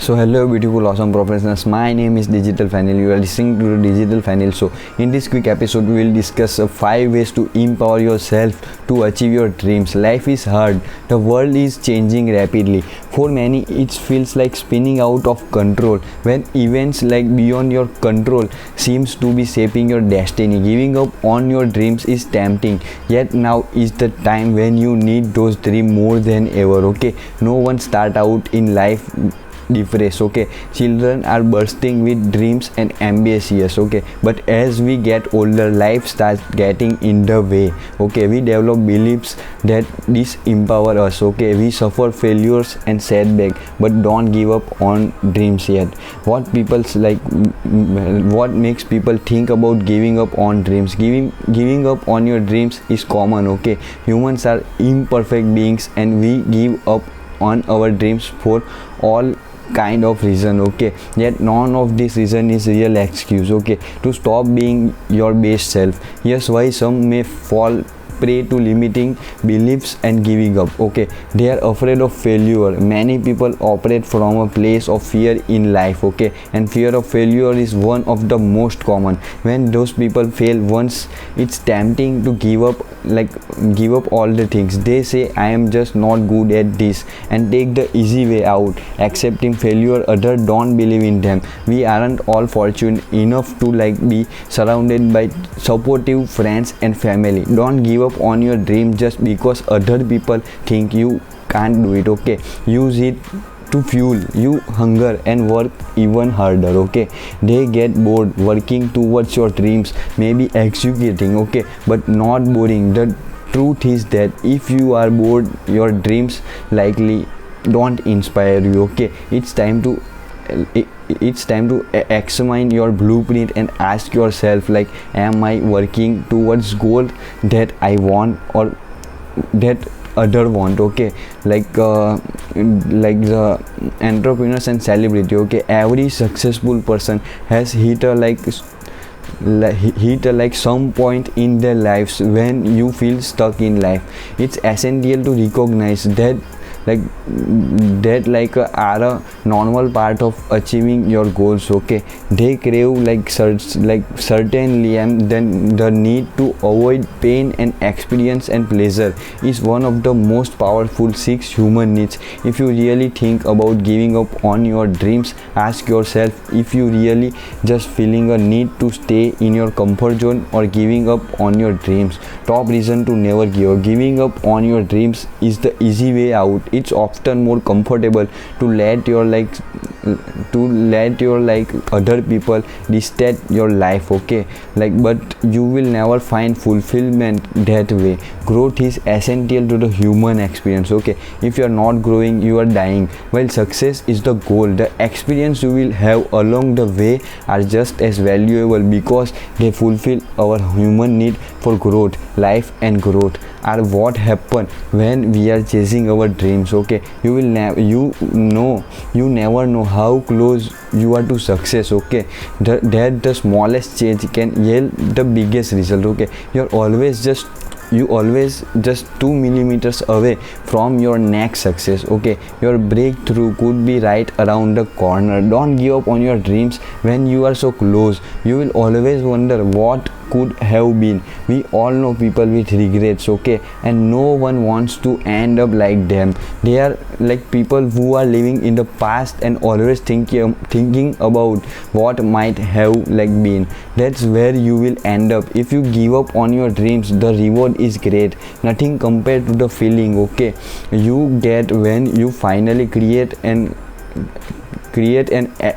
So hello beautiful awesome professionals, my name is Digital Fanil. You are listening to the Digital Fanil show. In this quick episode we will discuss 5 ways to empower yourself to achieve your dreams. Life is hard, the world is changing rapidly. For many it feels like spinning out of control when events like beyond your control seems to be shaping your destiny. Giving up on your dreams is tempting, yet now is the time when you need those dreams more than ever. Okay, no one start out in life depressed. Okay, children are bursting with dreams and ambitious. Okay, but as we get older life starts getting in the way. Okay, we develop beliefs that disempower us. Okay, we suffer failures and setback, but don't give up on dreams yet. What makes people think about giving up on dreams? Giving up on your dreams is common. Okay, humans are imperfect beings and we give up on our dreams for all kind of reason. Okay, yet none of this reason is real excuse. Okay, to stop being your best self. Here's why some may fall prey to limiting beliefs and giving up. Okay, they are afraid of failure. Many people operate from a place of fear in life. Okay, and fear of failure is one of the most common. When those people fail once, it's tempting to give up all the things. They say I am just not good at this and take the easy way out, accepting failure. Others don't believe in them. We aren't all fortunate enough to be surrounded by supportive friends and family. Don't give up on your dream just because other people think you can't do it. Okay, use it to fuel you hunger and work even harder. Okay, they get bored working towards your dreams, maybe executing. Okay, but not boring. The truth is that if you are bored, your dreams likely don't inspire you. Okay, it's time to examine your blueprint and ask yourself, am I working towards goal that I want or that other want? Okay, like the entrepreneurs and celebrity. Okay, every successful person has hit some point in their lives when you feel stuck in life. It's essential to recognize that are a normal part of achieving your goals. Okay, they crave certainly, and then the need to avoid pain and experience and pleasure is one of the most powerful 6 human needs. If you really think about giving up on your dreams, ask yourself if you really just feeling a need to stay in your comfort zone or giving up on your dreams. Top reason to never give up. Giving up on your dreams is the easy way out. It's often more comfortable to let your other people dictate your life. Okay, but you will never find fulfillment that way. Growth is essential to the human experience. Okay, if you are not growing, you are dying. While success is the goal, the experience you will have along the way are just as valuable because they fulfill our human need for growth. Life and growth are what happen when we are chasing our dreams. Okay, you never know how close you are to success. Okay, that the smallest change can yield the biggest result. Okay, you always just 2 millimeters away from your next success. Okay, your breakthrough could be right around the corner. Don't give up on your dreams when you are so close. You will always wonder what could have been. We all know people with regrets. Okay, and no one wants to end up like them. They are like people who are living in the past and always thinking about what might have been. That's where you will end up. If you give up on your dreams, the reward is great, nothing compared to the feeling, okay, you get when you finally create an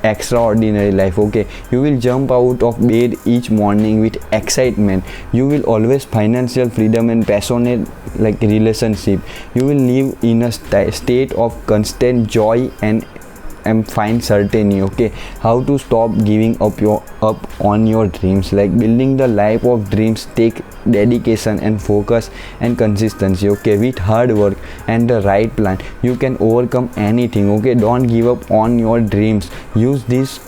extraordinary life. Okay, you will jump out of bed each morning with excitement. You will always financial freedom and passionate relationship. You will live in a state of constant joy and find certainty. Okay, how to stop giving up on your dreams? Building the life of dreams take dedication and focus and consistency. Okay, with hard work and the right plan you can overcome anything. Okay, don't give up on your dreams. Use this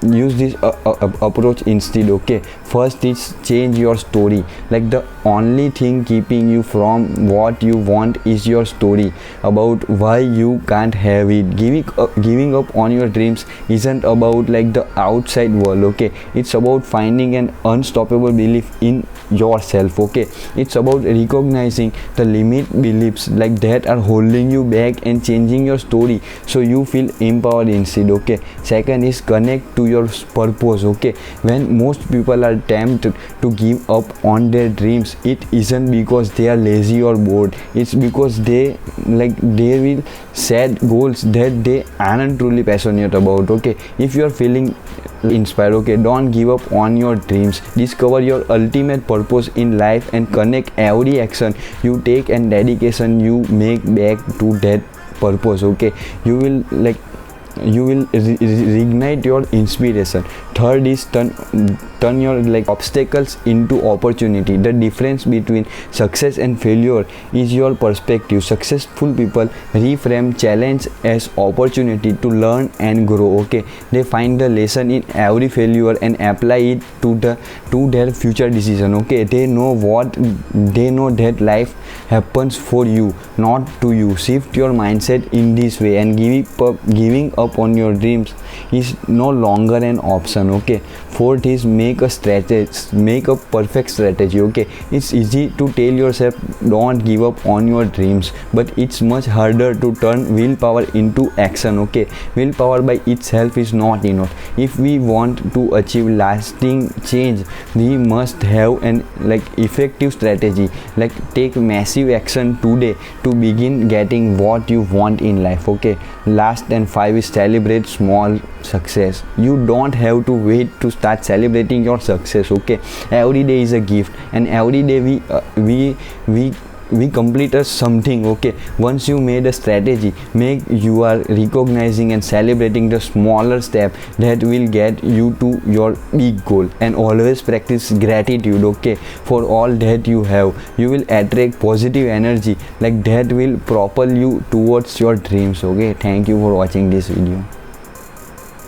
use this approach instead. Okay, first is change your story. Like the only thing keeping you from what you want is your story about why you can't have it. Giving up on your dreams isn't about like the outside world. Okay, it's about finding an unstoppable belief in yourself. Okay, it's about recognizing the limit beliefs like that are holding you back and changing your story so you feel empowered instead. Okay, second is connect to your purpose. Okay, when most people are tempted to give up on their dreams, it isn't because they are lazy or bored. It's because they will set goals that they aren't truly passionate about. Okay, if you are feeling inspired, okay, don't give up on your dreams. Discover your ultimate purpose in life and connect every action you take and dedication you make back to that purpose. Okay, you will reignite your inspiration. Third is turn your obstacles into opportunity. The difference between success and failure is your perspective. Successful people reframe challenge as opportunity to learn and grow. Okay, they find the lesson in every failure and apply it to their future decision. Okay, they know that life happens for you, not to you. Shift your mindset in this way and giving up on your dreams is no longer an option. Okay, fourth is make a perfect strategy. Okay, it's easy to tell yourself don't give up on your dreams, but it's much harder to turn willpower into action. Okay, willpower by itself is not enough. If we want to achieve lasting change, we must have an effective strategy. Take massive action today to begin getting what you want in life. Okay, last and five is celebrate small success. You don't have to wait to start celebrating your success. Okay, every day is a gift and every day we complete something. Okay, once you made a strategy, you are recognizing and celebrating the smaller step that will get you to your big goal. And always practice gratitude. Okay, for all that you have. You will attract positive energy that will propel you towards your dreams. Okay, thank you for watching this video.